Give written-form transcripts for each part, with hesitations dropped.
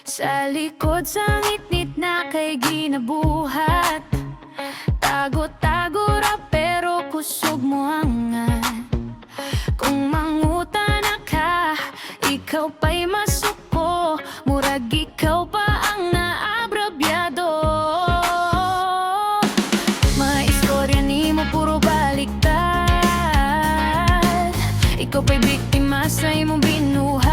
Sa likod sa ngitnit na kay ginabuhat, tago-tago ra pero kusog mo hangan. Kung mangutana ka, ikaw pa'y masuko, murag ikaw pa ang naabrabyado. Mga istorya nimo puro baliktad, ikaw pa'y biktima sa imong binuhat.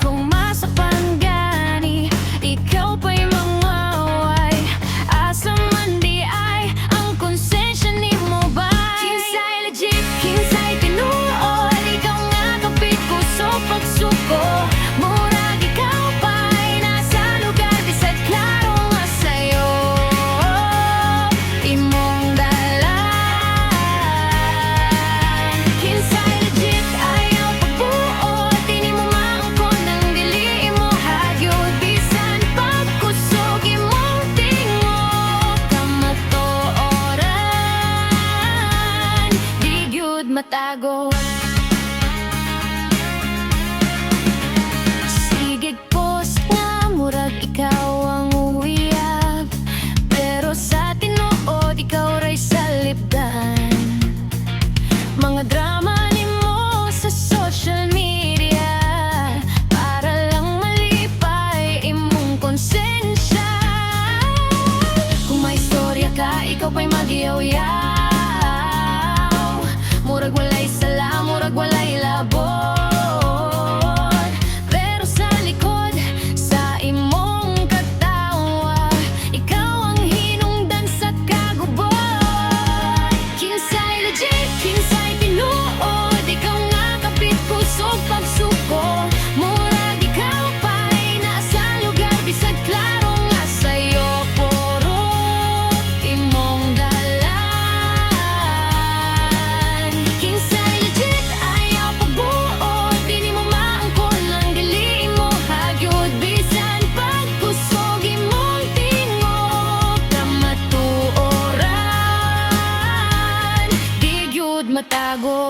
Kung masapan gani, ikaw pa'y mangaway, asa man di ay ang konsensya nimo ba? Kinsay legit, kinsay tinuod, ikaw nga kapit ko so pagsuko, murag ikaw pa'y nasa lugar bisag klaro nga sayo imong dalan. Kinsay legit, ayaw pagbuot, di mo maangkon ang dili mo hagyod, bisan pagkusog imong tingog kamatuoran, di gyud matago. Sige post nga murag ikaw ang uyab, pero sa tinuod ikaw ray sa libdan. Mga drama nimo sa social media para lang malipay imong konsensya. Kung may istorya ka, ikaw pa'y magiyaw-yaw, murag walay sala, murag walay labot. Pero sa likod sa imong katawa, ikaw ang hinungdan sa kagubot. Kinsay legit, kinsay tinuod, ikaw nga kapit kusog pagsuko, murag ikaw pa'y nasa lugar bisag klaro nga sayo puro imong dalan. Kinsay legit, ayaw pagbuot, di mo maangkon ang dili mo hagyod, bisan pagkusog imong tingog kamatuoran, di gyud matago.